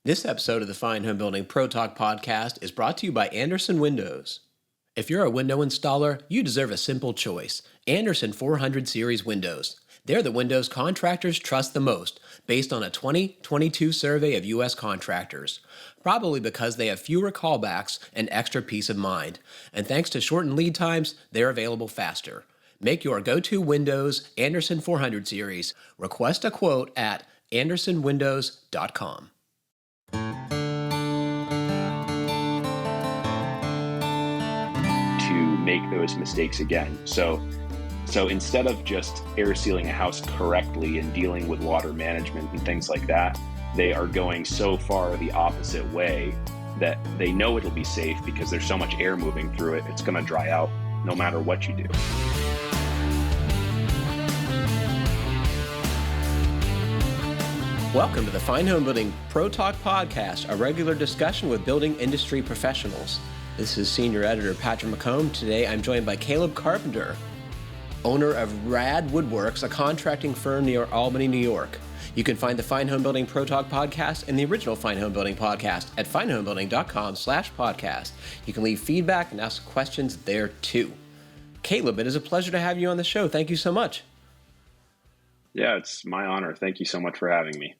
This episode of the Fine Homebuilding Pro Talk podcast is brought to you by Andersen Windows. If you're a window installer, you deserve a simple choice: Andersen 400 Series windows. They're the windows contractors trust the most, based on a 2022 survey of U.S. contractors. Probably because they have fewer callbacks and extra peace of mind. And thanks to shortened lead times, they're available faster. Make your go-to windows Andersen 400 Series. Request a quote at andersenwindows.com. To make those mistakes again. So instead of just air sealing a house correctly and dealing with water management and things like that, they are going so far the opposite way that they know it'll be safe because there's so much air moving through it. It's going to dry out no matter what you do. Welcome to the Fine Homebuilding Pro Talk podcast, a regular discussion with building industry professionals. This is Senior Editor Patrick McComb. Today I'm joined by Caleb Carpenter, owner of Rad Wood Works, a contracting firm near Albany, New York. You can find the Fine Homebuilding Pro Talk podcast and the original Fine Homebuilding podcast at finehomebuilding.com/podcast. You can leave feedback and ask questions there too. Caleb, it is a pleasure to have you on the show. Thank you so much. Yeah, it's my honor. Thank you so much for having me.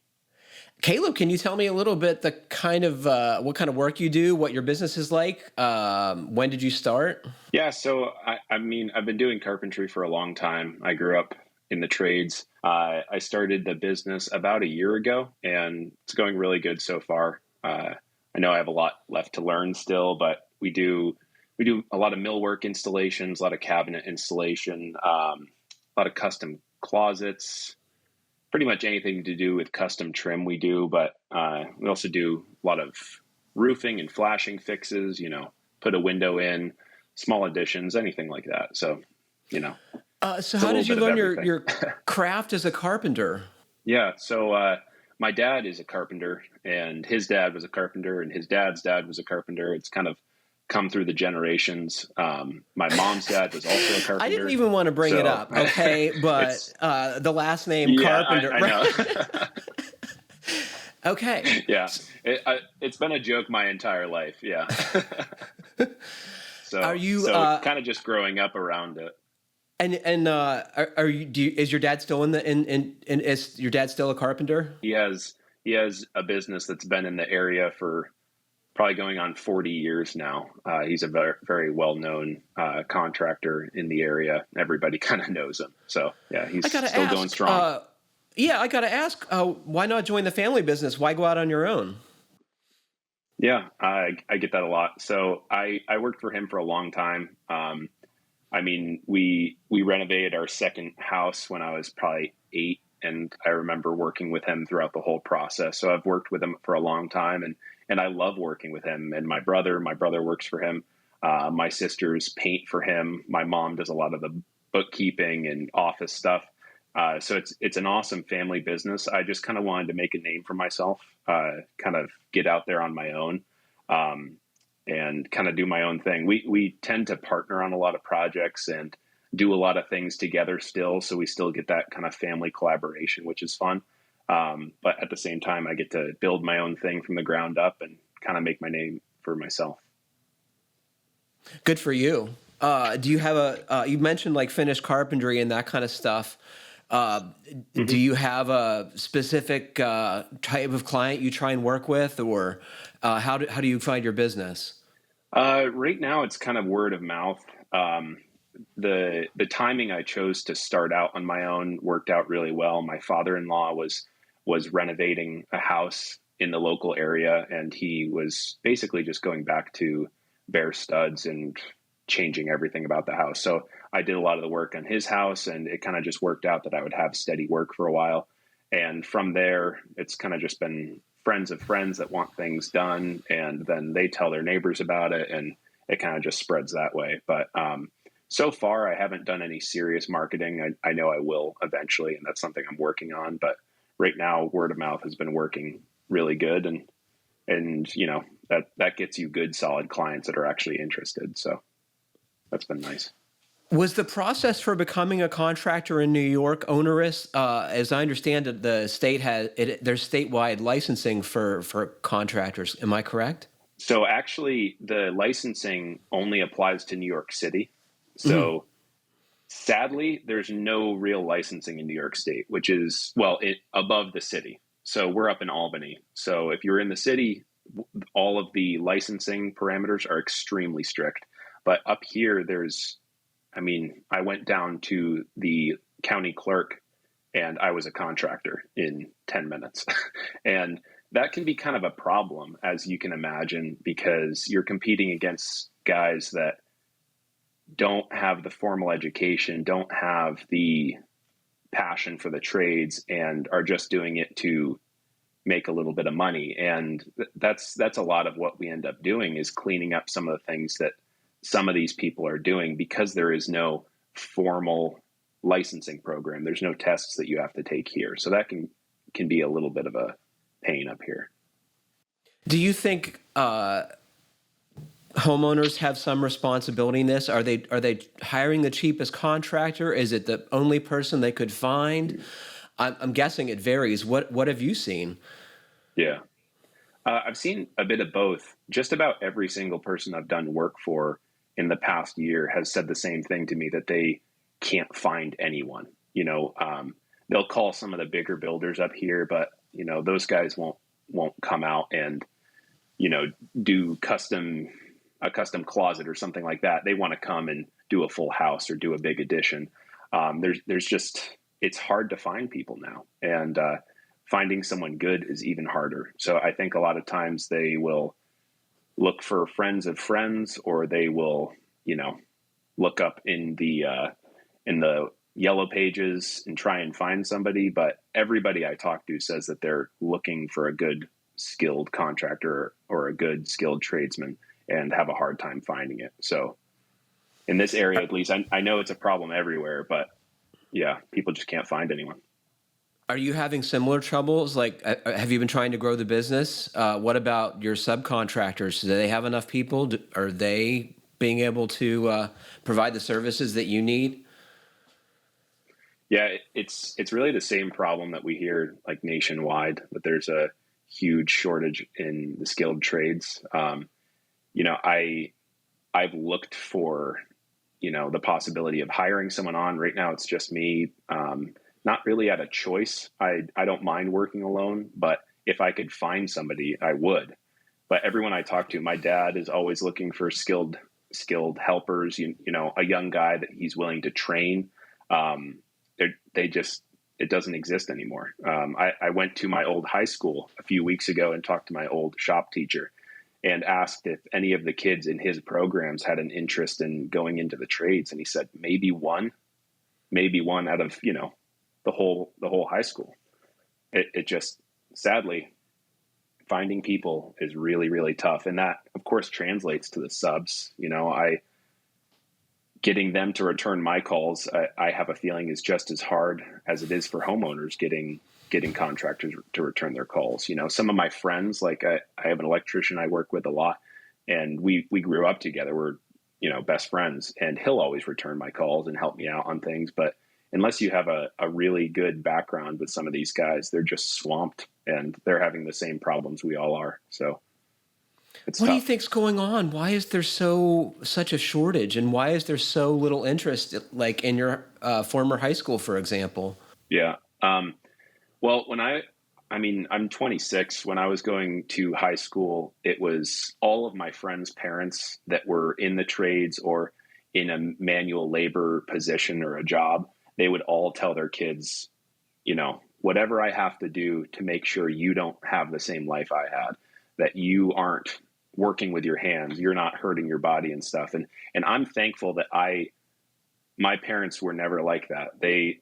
Caleb, can you tell me a little bit the kind of what kind of work you do, what your business is like? When did you start? Yeah, so I've been doing carpentry for a long time. I grew up in the trades. I started the business about a year ago, and it's going really good so far. I know I have a lot left to learn still, but we do a lot of millwork installations, a lot of cabinet installation, a lot of custom closets. Pretty much anything to do with custom trim we do, but we also do a lot of roofing and flashing fixes, put a window in, small additions, anything like that. So, So how did you learn your craft as a carpenter? Yeah, so my dad is a carpenter, and his dad was a carpenter, and his dad's dad was a carpenter. It's kind of come through the generations. My mom's dad was also a carpenter. I didn't even want to bring it up, okay? But the last name Carpenter. I know. Okay. Yeah, it's been a joke my entire life. Yeah. So, kind of just growing up around it. And is your dad still is your dad still a carpenter? He has a business that's been in the area for probably going on 40 years now. He's a very, very well-known contractor in the area. Everybody kind of knows him. So, yeah, he's still going strong. I got to ask, why not join the family business? Why go out on your own? Yeah, I get that a lot. So I worked for him for a long time. We renovated our second house when I was probably 8, and I remember working with him throughout the whole process. So I've worked with him for a long time, and I love working with him. And my brother works for him. My sisters paint for him. My mom does a lot of the bookkeeping and office stuff. So it's an awesome family business. I just kind of wanted to make a name for myself, kind of get out there on my own, and kind of do my own thing. We tend to partner on a lot of projects and do a lot of things together still. So we still get that kind of family collaboration, which is fun. But at the same time, I get to build my own thing from the ground up and kind of make my name for myself. Good for you. Do you have you mentioned like finished carpentry and that kind of stuff. Do you have a specific type of client you try and work with, or how do you find your business? Right now, it's kind of word of mouth. The timing I chose to start out on my own worked out really well. My father-in-law was renovating a house in the local area, and he was basically just going back to bare studs and changing everything about the house. So I did a lot of the work on his house, and it kind of just worked out that I would have steady work for a while. And from there, it's kind of just been friends of friends that want things done, and then they tell their neighbors about it, and it kind of just spreads that way. But so far, I haven't done any serious marketing. I know I will eventually, and that's something I'm working on. But right now, word of mouth has been working really good, and that gets you good, solid clients that are actually interested. So that's been nice. Was the process for becoming a contractor in New York onerous? As I understand it, the state there's statewide licensing for contractors. Am I correct? So actually, the licensing only applies to New York City. Mhm. So sadly, there's no real licensing in New York State, which is, well, above the city. So we're up in Albany. So if you're in the city, all of the licensing parameters are extremely strict. But up here, I went down to the county clerk and I was a contractor in 10 minutes. And that can be kind of a problem, as you can imagine, because you're competing against guys that don't have the formal education, don't have the passion for the trades, and are just doing it to make a little bit of money. And that's a lot of what we end up doing, is cleaning up some of the things that some of these people are doing, because there is no formal licensing program. There's no tests that you have to take here. So that can be a little bit of a pain up here. Do you think homeowners have some responsibility in this? Are they hiring the cheapest contractor? Is it the only person they could find? I'm guessing it varies. What have you seen? Yeah. I've seen a bit of both. Just about every single person I've done work for in the past year has said the same thing to me, that they can't find anyone. They'll call some of the bigger builders up here, but those guys won't come out and do a custom closet or something like that. They want to come and do a full house or do a big addition. There's just, it's hard to find people now, and finding someone good is even harder. So I think a lot of times they will look for friends of friends, or they will, look up in the yellow pages and try and find somebody. But everybody I talk to says that they're looking for a good skilled contractor or a good skilled tradesman, and have a hard time finding it. So in this area, at least, I know it's a problem everywhere, but yeah, people just can't find anyone. Are you having similar troubles? Like, have you been trying to grow the business? What about your subcontractors? Do they have enough people? Are they being able to provide the services that you need? Yeah, it's really the same problem that we hear like nationwide, that there's a huge shortage in the skilled trades. I've looked for, the possibility of hiring someone on. Right now, it's just me. Not really at a choice. I don't mind working alone, but if I could find somebody, I would. But everyone I talk to, my dad is always looking for skilled helpers. A young guy that he's willing to train. It doesn't exist anymore. I went to my old high school a few weeks ago and talked to my old shop teacher and asked if any of the kids in his programs had an interest in going into the trades. And he said, maybe one out of, the whole high school. It just, sadly, finding people is really, really tough. And that, of course, translates to the subs. Getting them to return my calls, I have a feeling, is just as hard as it is for homeowners getting contractors to return their calls. Some of my friends, like I have an electrician I work with a lot, and we grew up together. We're, best friends, and he'll always return my calls and help me out on things. But unless you have a really good background with some of these guys, they're just swamped, and they're having the same problems we all are. So it's What do you tough. think's going on? Why is there such a shortage, and why is there so little interest, like in your former high school, for example? Yeah. Well, I'm 26. When I was going to high school, it was all of my friends' parents that were in the trades or in a manual labor position or a job. They would all tell their kids, whatever I have to do to make sure you don't have the same life I had, that you aren't working with your hands, you're not hurting your body and stuff. And I'm thankful that my parents were never like that. They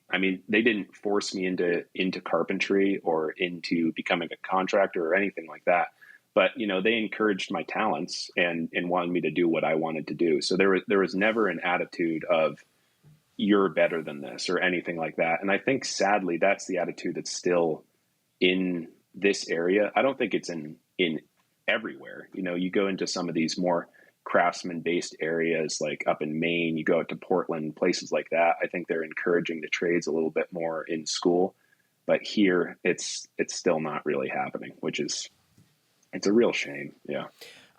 didn't force me into carpentry or into becoming a contractor or anything like that. But, they encouraged my talents and wanted me to do what I wanted to do. So there was never an attitude of, you're better than this or anything like that. And I think, sadly, that's the attitude that's still in this area. I don't think it's in everywhere. You go into some of these more craftsman based areas, like up in Maine, you go out to Portland, places like that. I think they're encouraging the trades a little bit more in school, but here it's still not really happening, it's a real shame. Yeah.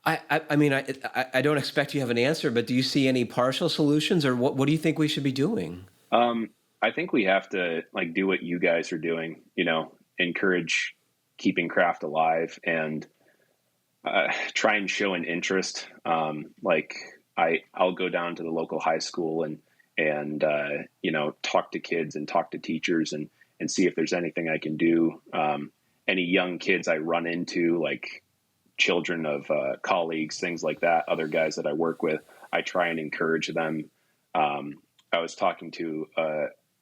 I mean, I don't expect you have an answer, but do you see any partial solutions, or what do you think we should be doing? I think we have to like do what you guys are doing, encourage keeping craft alive and try and show an interest. Like I'll go down to the local high school and talk to kids and talk to teachers and see if there's anything I can do. Any young kids I run into, like children of colleagues, things like that, other guys that I work with, I try and encourage them. I was talking to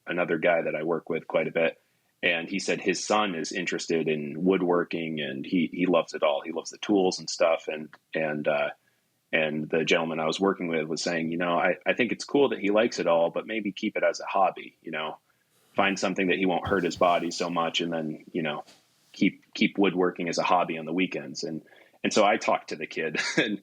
another guy that I work with quite a bit, and he said his son is interested in woodworking and he loves it all. He loves the tools and stuff. And the gentleman I was working with was saying, I think it's cool that he likes it all, but maybe keep it as a hobby, find something that he won't hurt his body so much. And then, keep woodworking as a hobby on the weekends. And so I talked to the kid and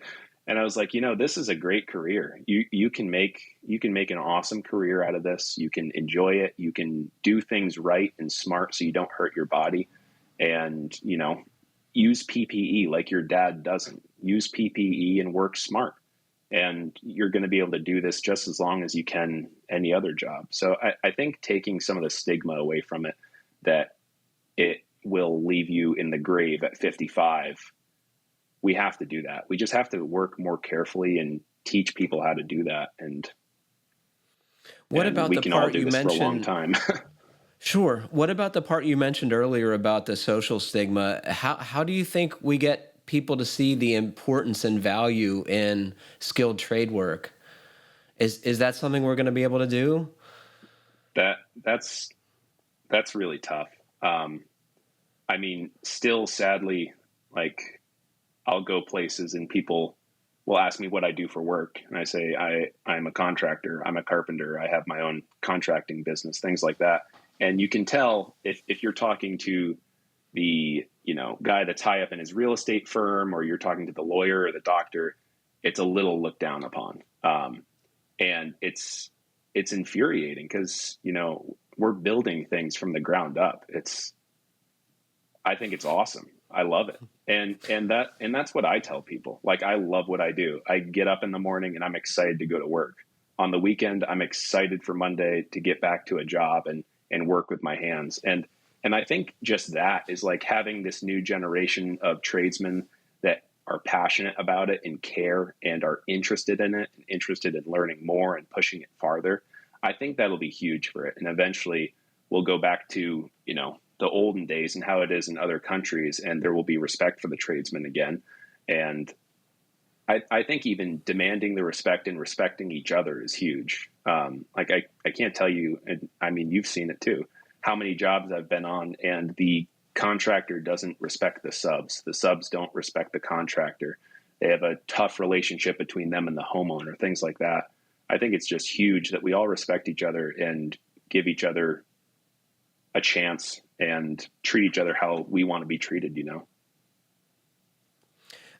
I was like, this is a great career. You can make an awesome career out of this. You can enjoy it. You can do things right and smart so you don't hurt your body. And, use PPE like your dad doesn't. Use PPE and work smart. And you're going to be able to do this just as long as you can any other job. So I think taking some of the stigma away from it, that it will leave you in the grave at 55, we have to do that. We just have to work more carefully and teach people how to do that. And what about the part you mentioned? For a long time. Sure. What about the part you mentioned earlier about the social stigma? How do you think we get people to see the importance and value in skilled trade work? Is that something we're going to be able to do? That's really tough. I mean, still sadly, like I'll go places and people will ask me what I do for work. And I say, I'm a contractor. I'm a carpenter. I have my own contracting business, things like that. And you can tell if you're talking to the, guy that's high up in his real estate firm, or you're talking to the lawyer or the doctor, it's a little looked down upon. And it's infuriating because, we're building things from the ground up. I think it's awesome. I love it. And that's what I tell people. Like, I love what I do. I get up in the morning and I'm excited to go to work. On the weekend, I'm excited for Monday to get back to a job and work with my hands. And I think just that is like having this new generation of tradesmen that are passionate about it and care and are interested in it and interested in learning more and pushing it farther. I think that'll be huge for it. And eventually we'll go back to, the olden days and how it is in other countries, and there will be respect for the tradesmen again. And I think even demanding the respect and respecting each other is huge. Like I can't tell you, and I mean, you've seen it too, how many jobs I've been on and the contractor doesn't respect the subs. The subs don't respect the contractor. They have a tough relationship between them and the homeowner, things like that. I think it's just huge that we all respect each other and give each other a chance and treat each other how we want to be treated,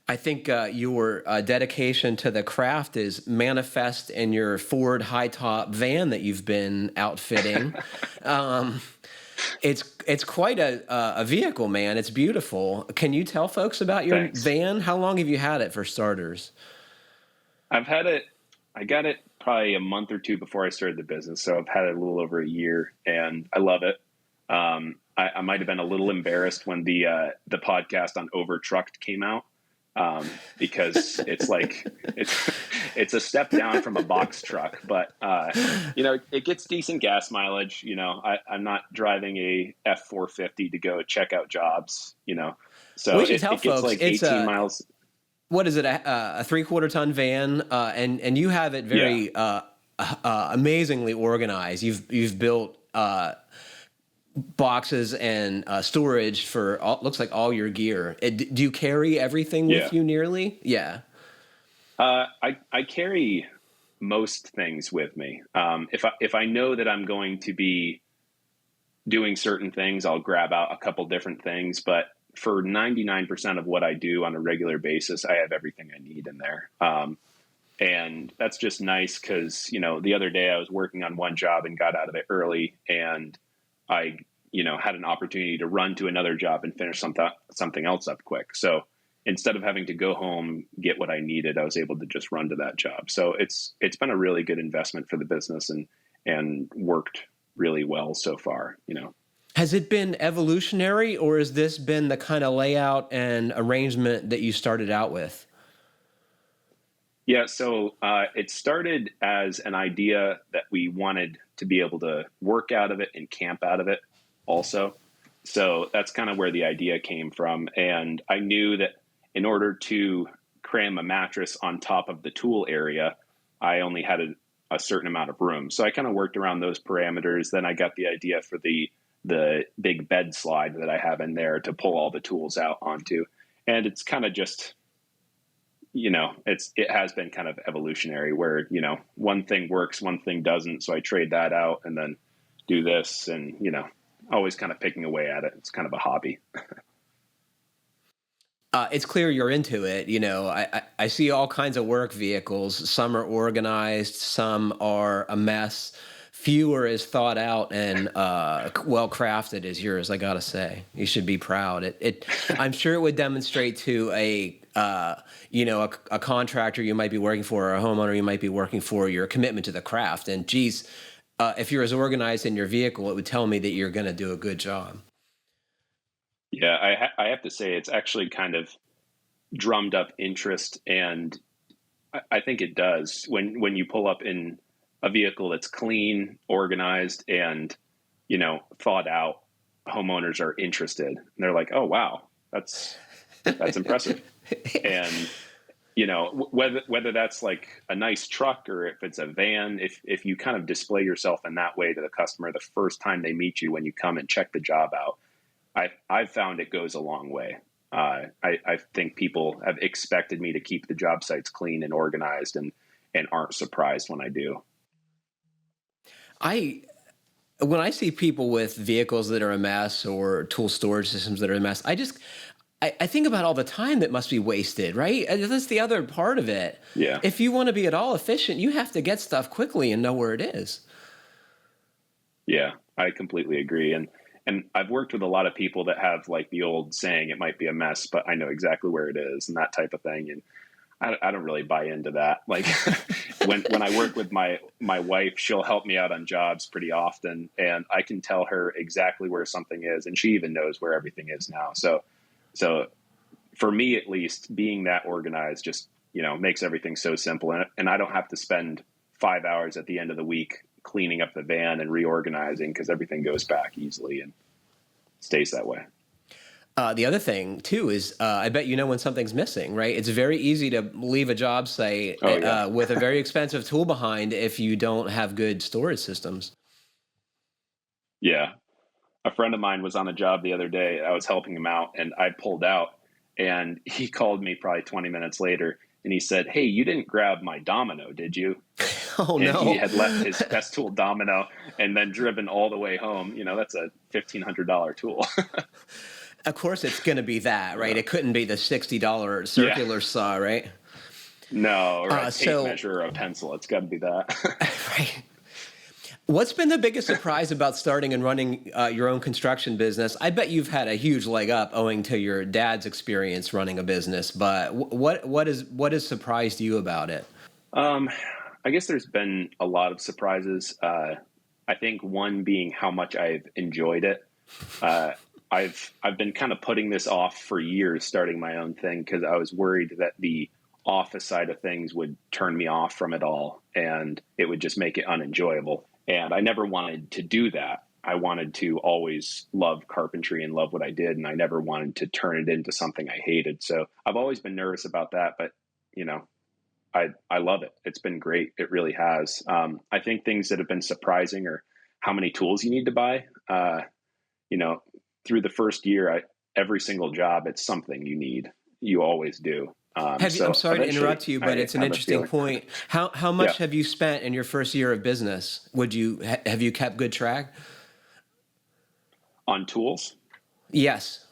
I think your dedication to the craft is manifest in your Ford high-top van that you've been outfitting. It's quite a vehicle, man. It's beautiful. Can you tell folks about your van? How long have you had it, for starters? I've had it. I got it probably a month or two before I started the business, so I've had it a little over a year, and I love it. I might have been a little embarrassed when the podcast on Overtrucked came out, because it's like it's a step down from a box truck, but it gets decent gas mileage. I'm not driving a F450 to go check out jobs. So we should tell it gets folks, like 18 miles. What is it? A 3/4 ton van, and you have it very amazingly organized. You've built boxes and storage for looks like all your gear. Do you carry everything with you nearly? Yeah. I carry most things with me. If I know that I'm going to be doing certain things, I'll grab out a couple different things. But for 99% of what I do on a regular basis, I have everything I need in there. And that's just nice because, the other day I was working on one job and got out of it early, and I, had an opportunity to run to another job and finish something else up quick. So instead of having to go home, get what I needed, I was able to just run to that job. So it's been a really good investment for the business and worked really well so far, Has it been evolutionary, or has this been the kind of layout and arrangement that you started out with? Yeah, so it started as an idea that we wanted to be able to work out of it and camp out of it also. So that's kind of where the idea came from. And I knew that in order to cram a mattress on top of the tool area, I only had a certain amount of room. So I kind of worked around those parameters. Then I got the idea for the big bed slide that I have in there to pull all the tools out onto. And it's kind of just, it has been kind of evolutionary where, one thing works, one thing doesn't. So I trade that out and then do this and, always kind of picking away at it. It's kind of a hobby. It's clear you're into it. I see all kinds of work vehicles. Some are organized, some are a mess. Few are as thought out and well crafted as yours. I gotta say, you should be proud. I'm sure it would demonstrate to a contractor you might be working for, or a homeowner you might be working for, your commitment to the craft. And geez, if you're as organized in your vehicle, it would tell me that you're going to do a good job. Yeah, I have to say it's actually kind of drummed up interest, and I think it does when you pull up in a vehicle that's clean, organized, and thought out. Homeowners are interested, and they're like, "Oh wow, that's impressive." And whether that's like a nice truck or if it's a van, if you kind of display yourself in that way to the customer the first time they meet you when you come and check the job out, I've found it goes a long way. I think people have expected me to keep the job sites clean and organized and aren't surprised when I do. When I see people with vehicles that are a mess or tool storage systems that are a mess, I think about all the time that must be wasted, right? And that's the other part of it. Yeah. If you want to be at all efficient, you have to get stuff quickly and know where it is. Yeah, I completely agree. And I've worked with a lot of people that have like the old saying, it might be a mess, but I know exactly where it is, and that type of thing. And I don't really buy into that. Like when I work with my wife, she'll help me out on jobs pretty often, and I can tell her exactly where something is, and she even knows where everything is now. So for me, at least, being that organized just, makes everything so simple. And I don't have to spend 5 hours at the end of the week cleaning up the van and reorganizing, because everything goes back easily and stays that way. The other thing, too, is I bet when something's missing, right? It's very easy to leave a job site with a very expensive tool behind if you don't have good storage systems. Yeah. A friend of mine was on a job the other day. I was helping him out, and I pulled out, and he called me probably 20 minutes later, and he said, "Hey, you didn't grab my domino, did you?" Oh, and no. He had left his best tool domino and then driven all the way home. That's a $1,500 tool. Of course it's going to be that, right? It couldn't be the $60 circular saw, right? No, or a tape measure or a pencil. It's got to be that. Right. What's been the biggest surprise about starting and running your own construction business? I bet you've had a huge leg up owing to your dad's experience running a business, but what has surprised you about it? I guess there's been a lot of surprises. I think one being how much I've enjoyed it. I've been kind of putting this off for years, starting my own thing, because I was worried that the office side of things would turn me off from it all, and it would just make it unenjoyable. And I never wanted to do that. I wanted to always love carpentry and love what I did, and I never wanted to turn it into something I hated. So I've always been nervous about that, but I love it. It's been great. It really has. I think things that have been surprising are how many tools you need to buy. Through the first year, every single job, it's something you need. You always do. I'm sorry to interrupt you, but it's an interesting point. How much have you spent in your first year of business? Have you kept good track? On tools? Yes.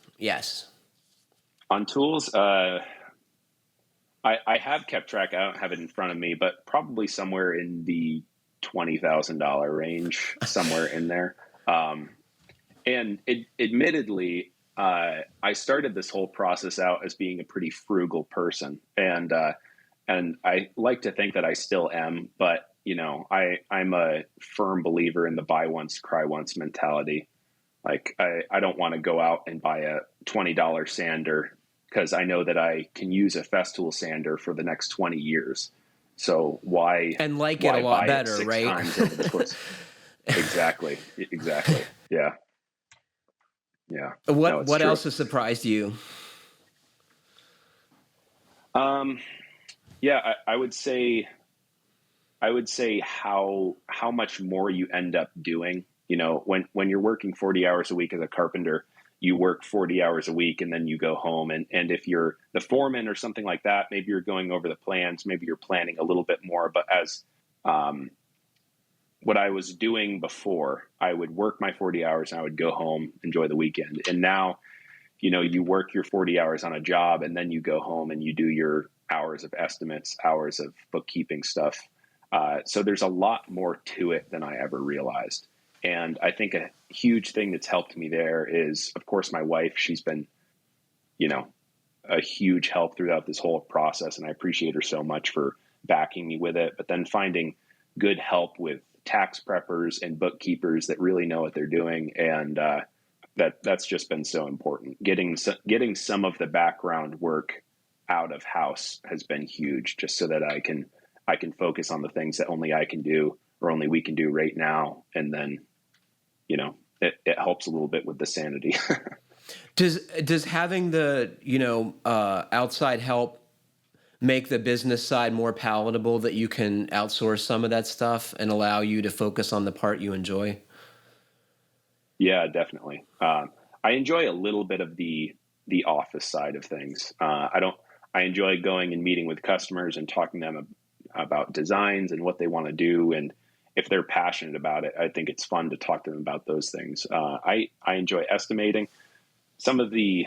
On tools, I have kept track. I don't have it in front of me, but probably somewhere in the $20,000 range, somewhere in there. Um, and admittedly, I started this whole process out as being a pretty frugal person, and I like to think that I still am. But I'm a firm believer in the buy once, cry once mentality. Like I don't want to go out and buy a $20 sander because I know that I can use a Festool sander for the next 20 years. So why And like it a why lot buy it better, six right? times over the course? Exactly. Exactly. Yeah. Yeah. No, it's What true. else has surprised you? Um, yeah, I would say how much more you end up doing. When you're working 40 hours a week as a carpenter, you work 40 hours a week and then you go home. And if you're the foreman or something like that, maybe you're going over the plans, maybe you're planning a little bit more. But as um, what I was doing before, I would work my 40 hours and I would go home, enjoy the weekend. And now, you work your 40 hours on a job and then you go home and you do your hours of estimates, hours of bookkeeping stuff. So there's a lot more to it than I ever realized. And I think a huge thing that's helped me there is, of course, my wife. She's been, you know, a huge help throughout this whole process. And I appreciate her so much for backing me with it. But then finding good help with tax preppers and bookkeepers that really know what they're doing. And that's just been so important. Getting some of the background work out of house has been huge, just so that I can focus on the things that only I can do or only we can do right now. And then, it helps a little bit with the sanity. Does having the outside help make the business side more palatable, that you can outsource some of that stuff and allow you to focus on the part you enjoy? Yeah, definitely. I enjoy a little bit of the office side of things. I enjoy going and meeting with customers and talking to them about designs and what they want to do. And if they're passionate about it, I think it's fun to talk to them about those things. I enjoy estimating. Some of the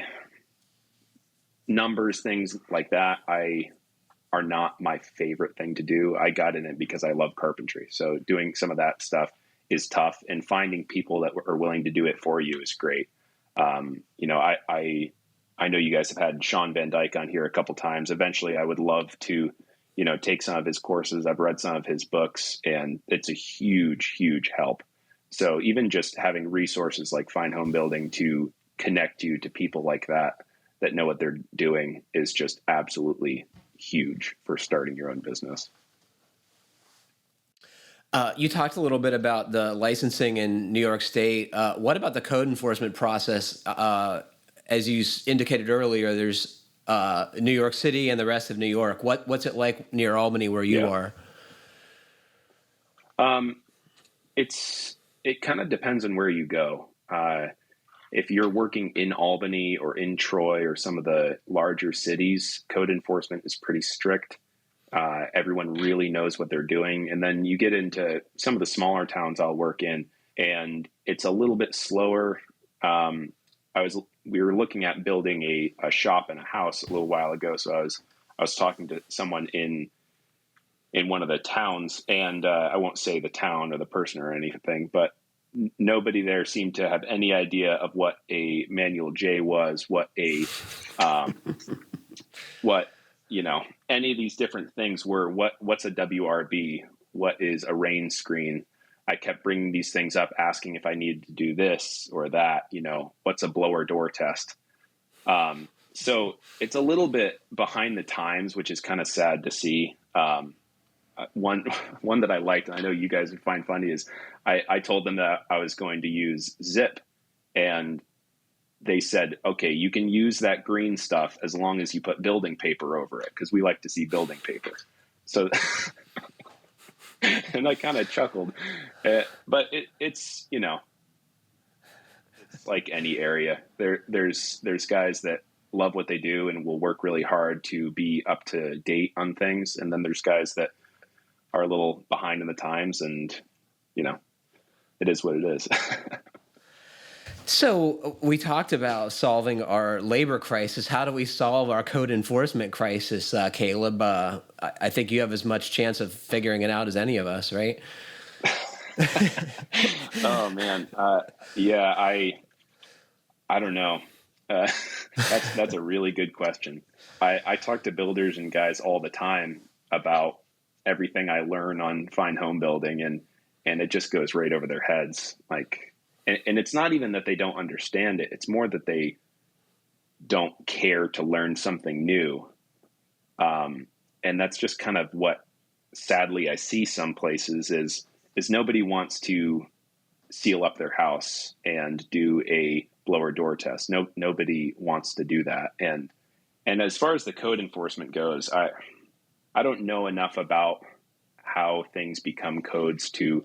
numbers, things like that, are not my favorite thing to do. I got in it because I love carpentry. So doing some of that stuff is tough, and finding people that are willing to do it for you is great. I know you guys have had Sean Van Dyke on here a couple times. Eventually I would love to, take some of his courses. I've read some of his books, and it's a huge, huge help. So even just having resources like Fine Homebuilding to connect you to people like that know what they're doing is just absolutely huge for starting your own business. You talked a little bit about the licensing in New York State. What about the code enforcement process? As you indicated earlier, there's New York City and the rest of New York. What's it like near Albany, where you are? It kind of depends on where you go. If you're working in Albany or in Troy or some of the larger cities, code enforcement is pretty strict. Everyone really knows what they're doing. And then you get into some of the smaller towns I'll work in, and it's a little bit slower. We were looking at building a shop and a house a little while ago. So I was talking to someone in one of the towns, and I won't say the town or the person or anything, but nobody there seemed to have any idea of what a manual J was, what any of these different things were. What's a WRB? What is a rain screen? I kept bringing these things up, asking if I needed to do this or that. What's a blower door test? So it's a little bit behind the times, which is kind of sad to see. One that I liked, and I know you guys would find funny, is I told them that I was going to use Zip, and they said, okay, you can use that green stuff as long as you put building paper over it, because we like to see building paper. So, and I kind of chuckled, but it's it's like any area. There's guys that love what they do and will work really hard to be up to date on things, and then there's guys that are a little behind in the times, and it is what it is. So we talked about solving our labor crisis. How do we solve our code enforcement crisis, Caleb? I think you have as much chance of figuring it out as any of us, right? Oh man. Yeah, I don't know. Uh, that's a really good question. I talk to builders and guys all the time about everything I learn on fine home building, and it just goes right over their heads. Like, and it's not even that they don't understand it. It's more that they don't care to learn something new. And that's just kind of what, sadly, I see some places is nobody wants to seal up their house and do a blower door test. Nobody wants to do that. And as far as the code enforcement goes, I don't know enough about how things become codes to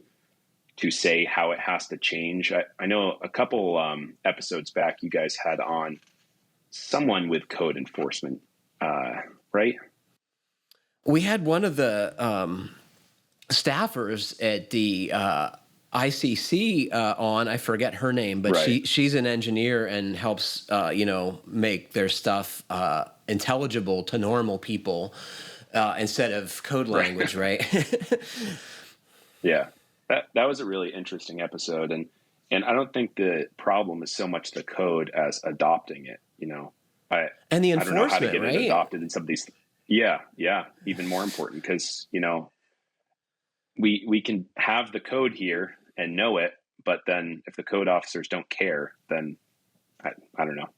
say how it has to change. I know a couple episodes back, you guys had on someone with code enforcement, right? We had one of the staffers at the ICC on. I forget her name, but Right. she's an engineer and helps make their stuff intelligible to normal people instead of code language, right? Yeah, that was a really interesting episode, and I don't think the problem is so much the code as adopting it. And the I don't know how to enforcement, get it right? adopted in some of these. Yeah, even more important because we can have the code here and know it, but then if the code officers don't care, then I don't know.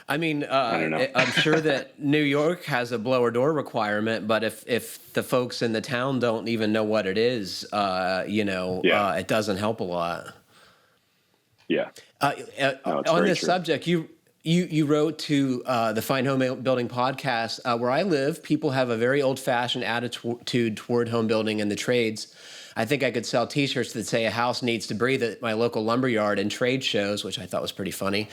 I mean, I don't know. I'm sure that New York has a blower door requirement, but if the folks in the town don't even know what it is, Yeah, it doesn't help a lot. yeah. No, it's On very this true. subject, you wrote to the Fine Home Building podcast. Where I live, people have a very old-fashioned attitude toward home building and the trades. I think I could sell T-shirts that say "A house needs to breathe" at my local lumberyard and trade shows, which I thought was pretty funny.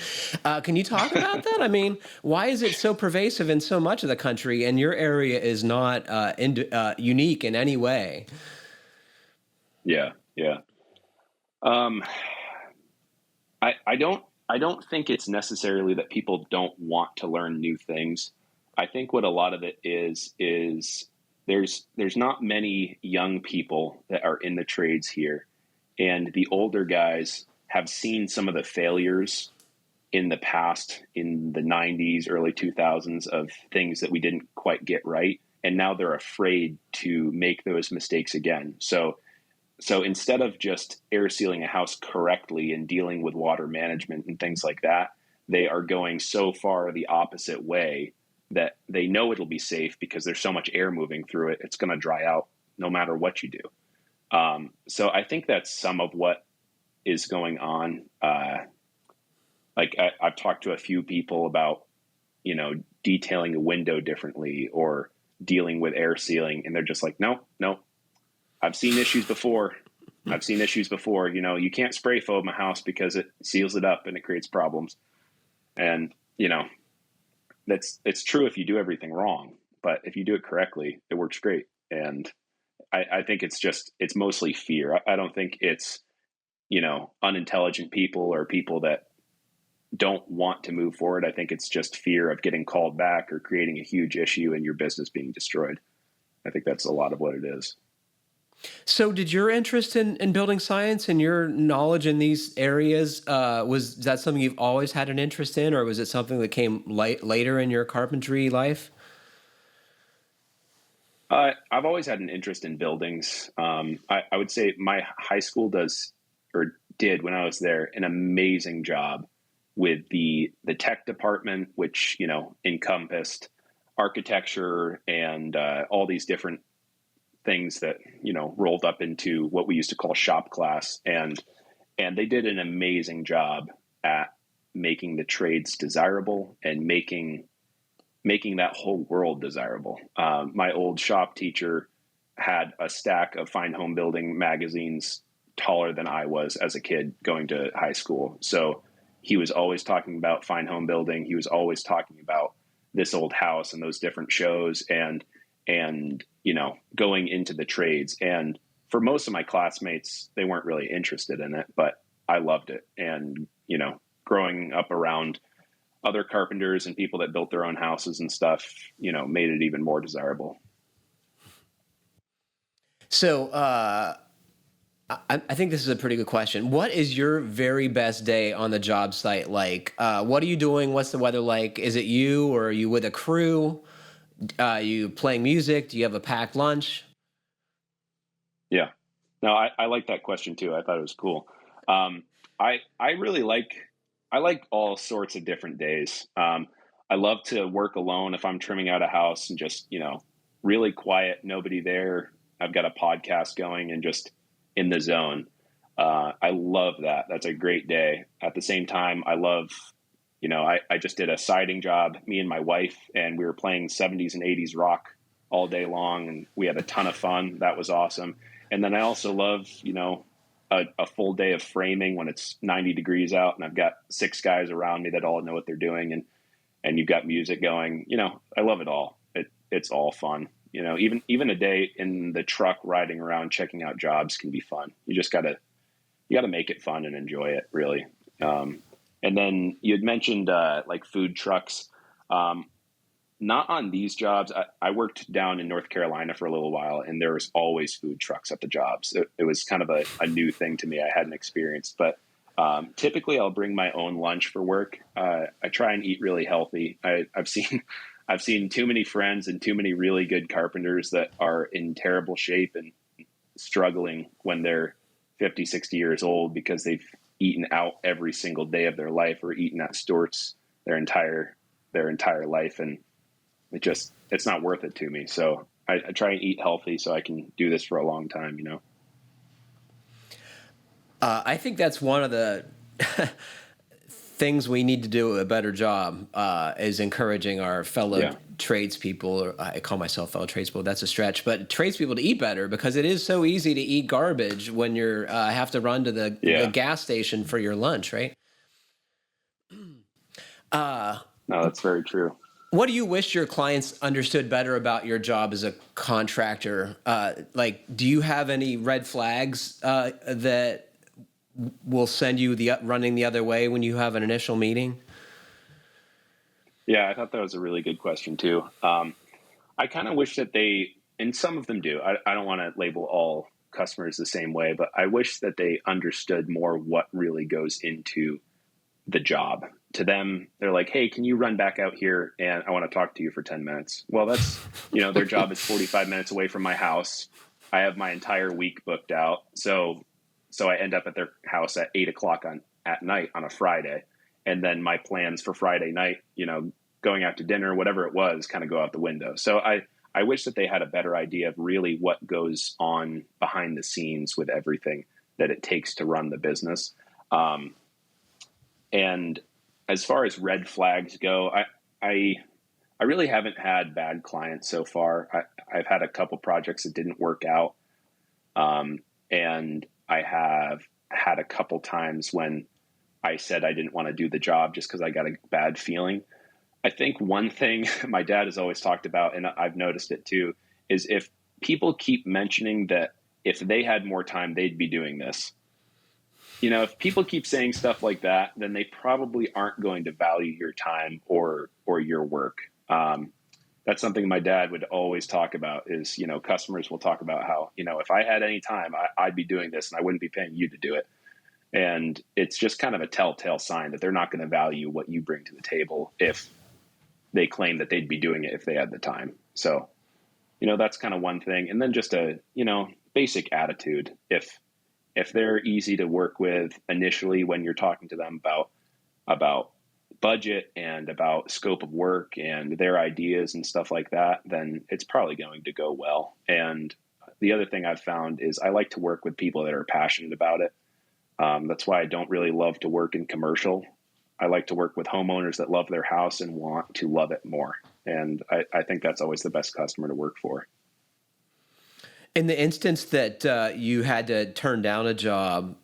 Can you talk about that? I mean, why is it so pervasive in so much of the country, and your area is not unique in any way? Yeah, yeah. Um, I don't think it's necessarily that people don't want to learn new things. I think what a lot of it is there's not many young people that are in the trades here, and the older guys have seen some of the failures in the past, in the 90s, early 2000s, of things that we didn't quite get right, and now they're afraid to make those mistakes again. So instead of just air sealing a house correctly and dealing with water management and things like that, they are going so far the opposite way that they know it'll be safe because there's so much air moving through it. It's going to dry out no matter what you do. So I think that's some of what is going on. I've talked to a few people about, detailing a window differently or dealing with air sealing, and they're just like, no, I've seen issues before. You can't spray foam a house because it seals it up and it creates problems. And, it's true if you do everything wrong, but if you do it correctly, it works great. And I think it's mostly fear. I don't think it's, unintelligent people or people that don't want to move forward. I think it's just fear of getting called back or creating a huge issue and your business being destroyed. I think that's a lot of what it is. So, did your interest in building science and your knowledge in these areas was that something you've always had an interest in, or was it something that came later in your carpentry life? I've always had an interest in buildings. I would say my high school did when I was there an amazing job with the tech department, which encompassed architecture and all these different things that rolled up into what we used to call shop class, and they did an amazing job at making the trades desirable and making that whole world desirable. My old shop teacher had a stack of Fine Home Building magazines taller than I was as a kid going to high school. So he was always talking about Fine Home Building. He was always talking about this old house and those different shows and going into the trades. And for most of my classmates, they weren't really interested in it, but I loved it. And, growing up around other carpenters and people that built their own houses and stuff, made it even more desirable. So, I think this is a pretty good question. What is your very best day on the job site like? What are you doing? What's the weather like? Is it you, or are you with a crew? You playing music? Do you have a packed lunch? Yeah. No, I like that question too. I thought it was cool. I really I like all sorts of different days. I love to work alone if I'm trimming out a house and just, really quiet, nobody there. I've got a podcast going and just in the zone. I love that. That's a great day. At the same time, I love, I just did a siding job, me and my wife, and we were playing 70s and 80s rock all day long, and we had a ton of fun. That was awesome. And then I also love, a full day of framing when it's 90 degrees out and I've got 6 guys around me that all know what they're doing, and you've got music going. I love it all. It's all fun. Even a day in the truck riding around checking out jobs can be fun. You just gotta make it fun and enjoy it, really. And then you had mentioned like food trucks. Not on these jobs. I worked down in North Carolina for a little while, and there was always food trucks at the jobs. It was kind of a new thing to me. I hadn't experienced, but typically I'll bring my own lunch for work. I try and eat really healthy. I've seen too many friends and too many really good carpenters that are in terrible shape and struggling when they're 50, 60 years old because they've eaten out every single day of their life or eaten at Stewart's their entire life. And it's not worth it to me. So I try and eat healthy so I can do this for a long time, I think that's one of the things we need to do a better job is encouraging our fellow tradespeople, or I call myself fellow tradespeople, that's a stretch, but tradespeople to eat better, because it is so easy to eat garbage when you're have to run to the gas station for your lunch, right? No, that's very true. What do you wish your clients understood better about your job as a contractor? Do you have any red flags that will send you running the other way when you have an initial meeting? Yeah, I thought that was a really good question too. I kind of wish that and some of them do. I don't want to label all customers the same way, but I wish that they understood more what really goes into the job. To them, they're like, hey, can you run back out here? And I want to talk to you for 10 minutes. Well, that's, their job is 45 minutes away from my house. I have my entire week booked out. So I end up at their house at 8:00 at night on a Friday. And then my plans for Friday night, going out to dinner, whatever it was, kind of go out the window. So I wish that they had a better idea of really what goes on behind the scenes with everything that it takes to run the business. And as far as red flags go, I really haven't had bad clients so far. I've had a couple projects that didn't work out. And I have had a couple times when I said I didn't want to do the job just because I got a bad feeling. I think one thing my dad has always talked about, and I've noticed it too, is if people keep mentioning that if they had more time, they'd be doing this. If people keep saying stuff like that, then they probably aren't going to value your time or your work. That's something my dad would always talk about is, customers will talk about how, if I had any time, I'd be doing this and I wouldn't be paying you to do it. And it's just kind of a telltale sign that they're not going to value what you bring to the table if they claim that they'd be doing it if they had the time. So, that's kind of one thing. And then just a, basic attitude. If they're easy to work with initially when you're talking to them about budget and about scope of work and their ideas and stuff like that, then it's probably going to go well. And the other thing I've found is I like to work with people that are passionate about it. That's why I don't really love to work in commercial. I like to work with homeowners that love their house and want to love it more. And I think that's always the best customer to work for. In the instance that you had to turn down a job,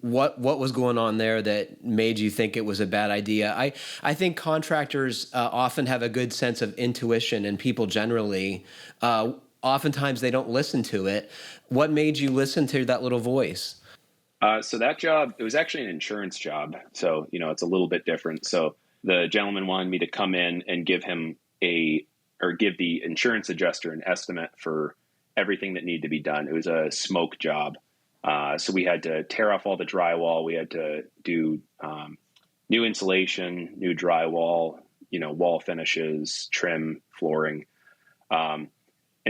what was going on there that made you think it was a bad idea? I think contractors often have a good sense of intuition, and people generally, oftentimes they don't listen to it. What made you listen to that little voice? So that job, it was actually an insurance job. So, it's a little bit different. So the gentleman wanted me to come in and give him give the insurance adjuster an estimate for everything that needed to be done. It was a smoke job. So we had to tear off all the drywall. We had to do new insulation, new drywall, wall finishes, trim, flooring. And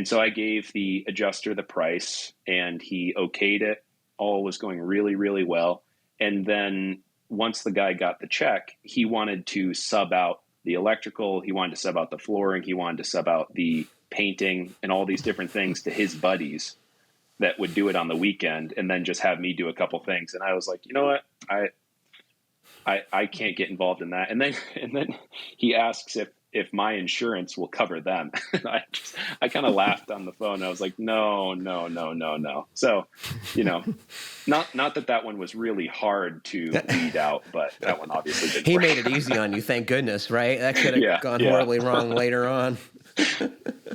so I gave the adjuster the price and he okayed it. All was going really, really well. And then once the guy got the check, he wanted to sub out the electrical. He wanted to sub out the flooring. He wanted to sub out the painting and all these different things to his buddies that would do it on the weekend and then just have me do a couple things. And I was like, you know what? I can't get involved in that. And then he asks if my insurance will cover them. I kind of laughed on the phone. I was like, no. So, not that one was really hard to weed out, but that one obviously didn't work. He made it easy on you. Thank goodness, right? That could have gone horribly wrong later on.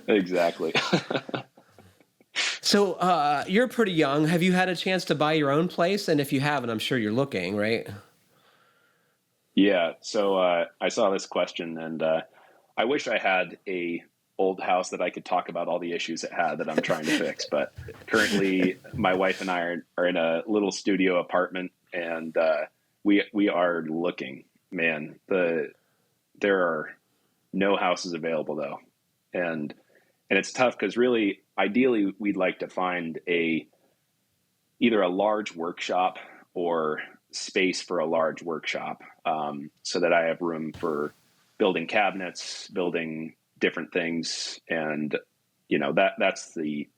Exactly. So you're pretty young. Have you had a chance to buy your own place? And if you haven't, I'm sure you're looking, right? Yeah. So I saw this question, and I wish I had a old house that I could talk about all the issues it had that I'm trying to fix. But currently, my wife and I are in a little studio apartment, and we are looking. Man, there are no houses available though, and it's tough because really, ideally, we'd like to find either a large workshop or space for a large workshop, so that I have room for building cabinets, building different things. And, that's the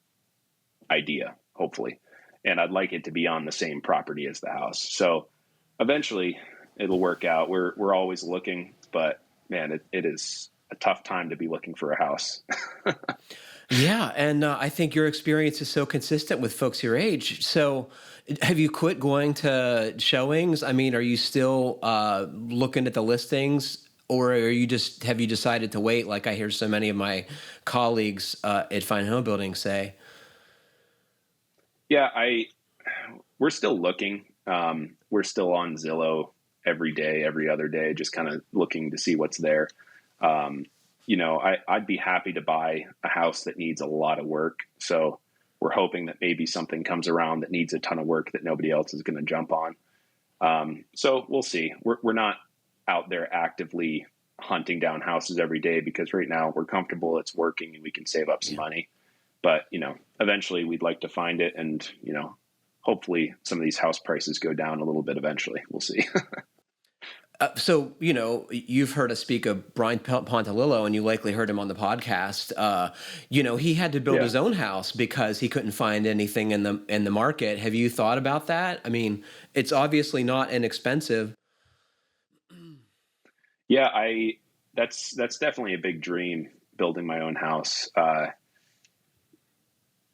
idea, hopefully. And I'd like it to be on the same property as the house. So eventually it'll work out. We're always looking, but man, it is a tough time to be looking for a house. Yeah. And I think your experience is so consistent with folks your age. So have you quit going to showings? I mean, are you still looking at the listings, or have you decided to wait, like I hear so many of my colleagues at Fine Homebuilding say? Yeah, we're still looking. We're still on Zillow every day, every other day, just kind of looking to see what's there. I'd be happy to buy a house that needs a lot of work. So we're hoping that maybe something comes around that needs a ton of work that nobody else is going to jump on. So we'll see. We're not out there actively hunting down houses every day because right now we're comfortable, it's working, and we can save up some money. But, eventually we'd like to find it, and, hopefully some of these house prices go down a little bit eventually. We'll see. So, you've heard us speak of Brian Pontalillo, and you likely heard him on the podcast. He had to build his own house because he couldn't find anything in the market. Have you thought about that? I mean, it's obviously not inexpensive. Yeah, that's definitely a big dream, building my own house.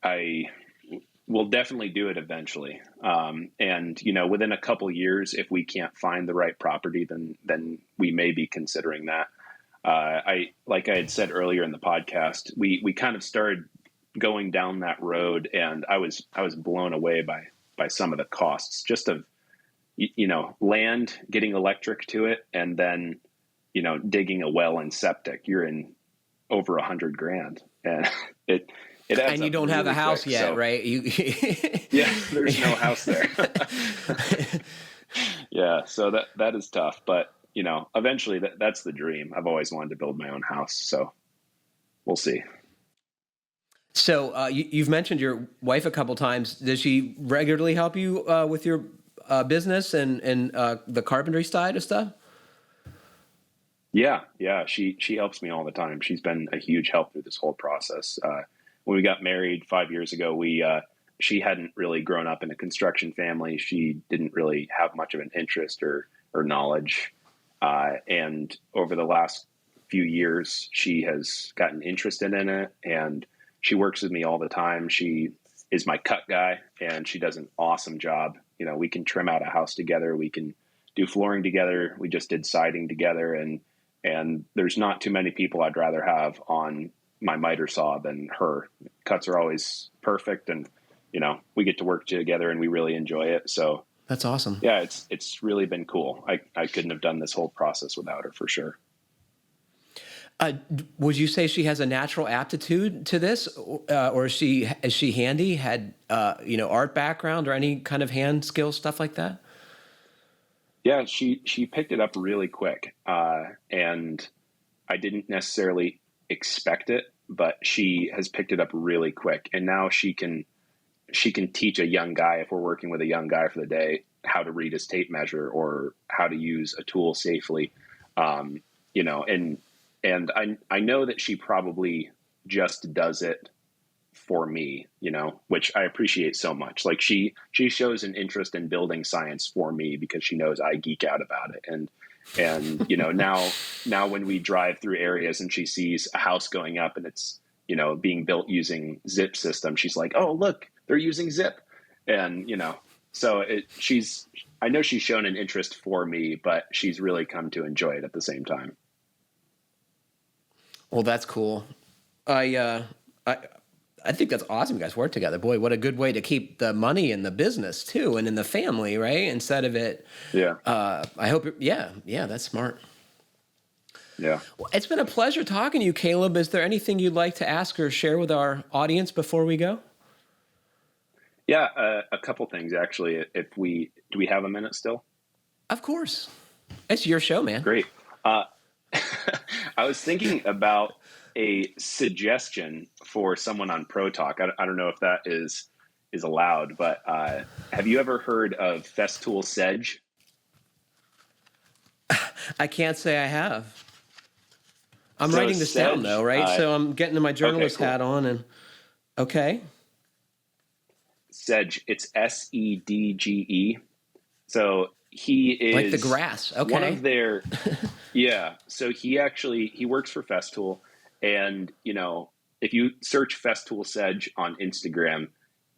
I will definitely do it eventually. And within a couple years, if we can't find the right property, then we may be considering that. Like I had said earlier in the podcast, we kind of started going down that road, and I was blown away by some of the costs just of, land, getting electric to it, and then, digging a well and septic. You're in over $100,000, and it adds and you up don't really have a house quick, yet, so, right? yeah, there's no house there. Yeah, so that is tough, but eventually that's the dream. I've always wanted to build my own house, so we'll see. So you've mentioned your wife a couple times. Does she regularly help you with your business and the carpentry side of stuff? Yeah. She helps me all the time. She's been a huge help through this whole process. When we got married 5 years ago, she hadn't really grown up in a construction family. She didn't really have much of an interest or knowledge. And over the last few years, she has gotten interested in it, and she works with me all the time. She is my cut guy, and she does an awesome job. We can trim out a house together. We can do flooring together. We just did siding together, and there's not too many people I'd rather have on my miter saw than her. Cuts are always perfect, and we get to work together, and we really enjoy it. So That's awesome. Yeah, it's really been cool. I couldn't have done this whole process without her for sure. Would you say she has a natural aptitude to this, or is she handy? Had art background or any kind of hand skill stuff like that? Yeah, she picked it up really quick, and I didn't necessarily expect it, but she has picked it up really quick, and now she can teach a young guy, if we're working with a young guy for the day, how to read his tape measure or how to use a tool safely. And I know that she probably just does it for me, which I appreciate so much. Like she shows an interest in building science for me because she knows I geek out about it. And now when we drive through areas and she sees a house going up and it's, being built using zip system, she's like, oh, look, they're using zip. And, so I know she's shown an interest for me, but she's really come to enjoy it at the same time. Well, that's cool. I think that's awesome. You guys work together. Boy, what a good way to keep the money in the business too, and in the family, right? Instead of it. Yeah. I hope. Yeah, that's smart. Yeah. Well, it's been a pleasure talking to you, Caleb. Is there anything you'd like to ask or share with our audience before we go? Yeah, a couple things actually. Do we have a minute still? Of course. It's your show, man. Great. I was thinking about a suggestion for someone on Pro Talk. I don't know if that is allowed, but have you ever heard of Festool Sedge? I can't say I have. I'm writing this down though, right? So I'm getting my journalist hat on and okay. Sedge, it's Sedge. So he is like the grass. Okay. One of their yeah. So he works for Festool, and if you search Festool Sedge on Instagram,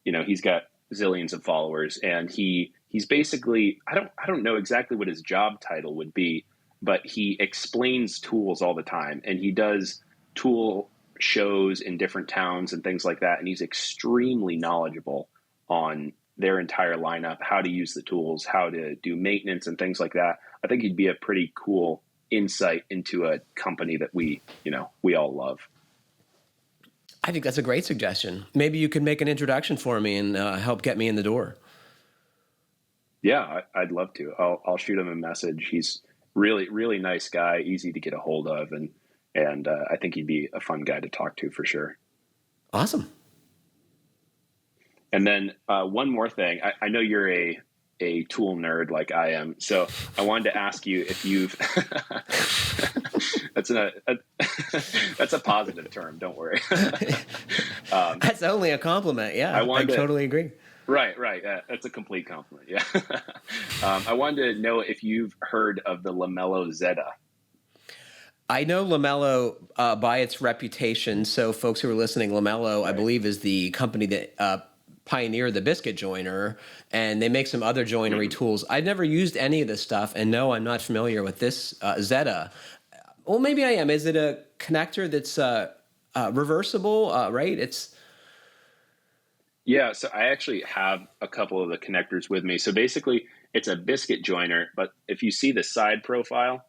he's got zillions of followers, and he's basically I don't know exactly what his job title would be, but he explains tools all the time, and he does tool shows in different towns and things like that, and he's extremely knowledgeable on their entire lineup, how to use the tools, how to do maintenance and things like that. I think he'd be a pretty cool insight into a company that we all love. I think that's a great suggestion. Maybe you could make an introduction for me and help get me in the door. Yeah, I'd love to. I'll shoot him a message. He's really, really nice guy, easy to get a hold of, and I think he'd be a fun guy to talk to for sure. Awesome. And then one more thing. I know you're a tool nerd like I am, so I wanted to ask you if you've that's a positive term. Don't worry. That's only a compliment. Yeah, I totally agree. Right. That's a complete compliment. Yeah. I wanted to know if you've heard of the Lamello Zeta. I know Lamello by its reputation. So folks who are listening, Lamello, right, I believe, is the company that pioneered the biscuit joiner, and they make some other joinery tools. I've never used any of this stuff, and no, I'm not familiar with this Zeta. Well, maybe I am. Is it a connector that's reversible, right? Yeah, so I actually have a couple of the connectors with me. So basically, it's a biscuit joiner, but if you see the side profile,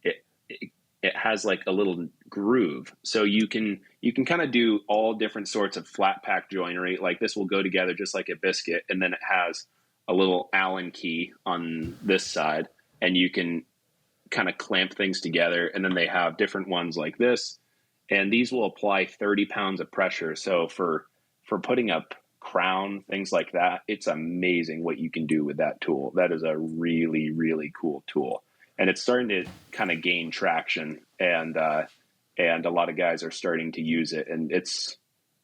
it has like a little groove. So you can kind of do all different sorts of flat pack joinery. Like this will go together just like a biscuit, and then it has a little Allen key on this side, and you can kind of clamp things together. And then they have different ones like this, and these will apply 30 pounds of pressure. So for putting up crown, things like that, it's amazing what you can do with that tool. That is a really, really cool tool. And it's starting to kind of gain traction, and a lot of guys are starting to use it. And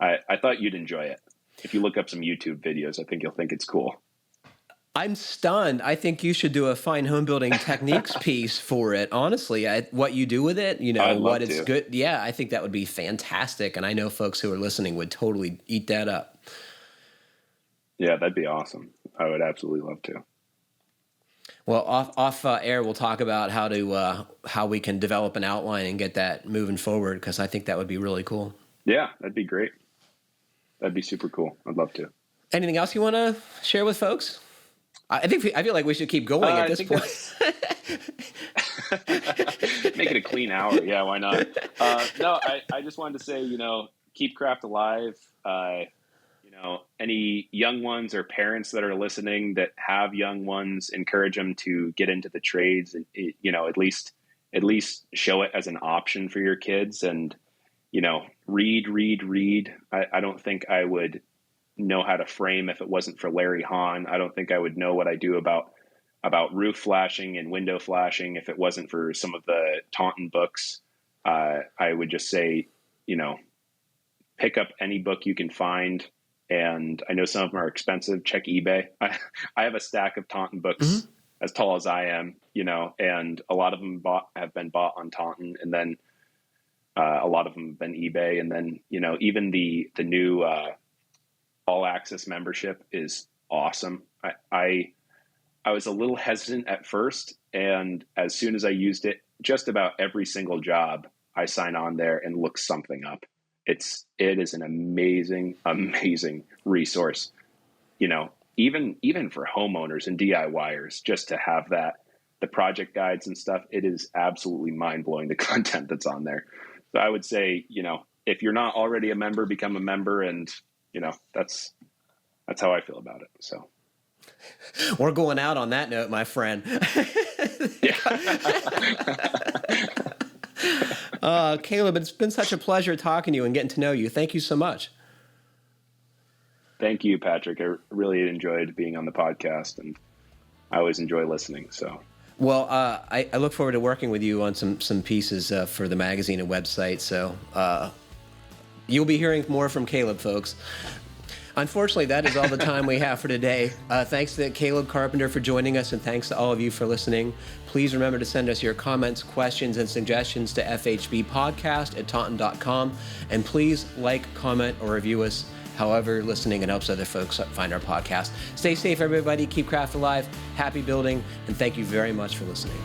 I thought you'd enjoy it. If you look up some YouTube videos, I think you'll think it's cool. I'm stunned. I think you should do a Fine Homebuilding techniques piece for it. Honestly, what you do with it, what it's good. Yeah, I think that would be fantastic. And I know folks who are listening would totally eat that up. Yeah, that'd be awesome. I would absolutely love to. Well, off air, we'll talk about how we can develop an outline and get that moving forward, because I think that would be really cool. Yeah, that'd be great. That'd be super cool. I'd love to. Anything else you want to share with folks? I feel like we should keep going at this point. Make it a clean hour. Yeah, why not? No, I just wanted to say, keep craft alive. Any young ones or parents that are listening that have young ones, encourage them to get into the trades, and at least show it as an option for your kids. And read. I don't think I would know how to frame if it wasn't for Larry Hahn. I don't think I would know what I do about roof flashing and window flashing if it wasn't for some of the Taunton books. I would just say, pick up any book you can find. And I know some of them are expensive. Check eBay. I have a stack of Taunton books as tall as I am, and a lot of them have been bought on Taunton, and then a lot of them have been eBay. And then, even the new all access membership is awesome. I was a little hesitant at first, and as soon as I used it, just about every single job I sign on there and look something up. It is an amazing resource, even for homeowners and DIYers, just to have the project guides and stuff. It is absolutely mind blowing, the content that's on there. So I would say, if you're not already a member, become a member. And, that's how I feel about it. So we're going out on that note, my friend. Caleb, it's been such a pleasure talking to you and getting to know you. Thank you so much. Thank you, Patrick. I really enjoyed being on the podcast, and I always enjoy listening. So, well, I look forward to working with you on some pieces for the magazine and website. So you'll be hearing more from Caleb, folks. Unfortunately, that is all the time we have for today. Thanks to Caleb Carpenter for joining us, and thanks to all of you for listening. Please remember to send us your comments, questions, and suggestions to fhbpodcast@taunton.com. And please like, comment, or review us however you're listening. It helps other folks find our podcast. Stay safe, everybody. Keep craft alive. Happy building. And thank you very much for listening.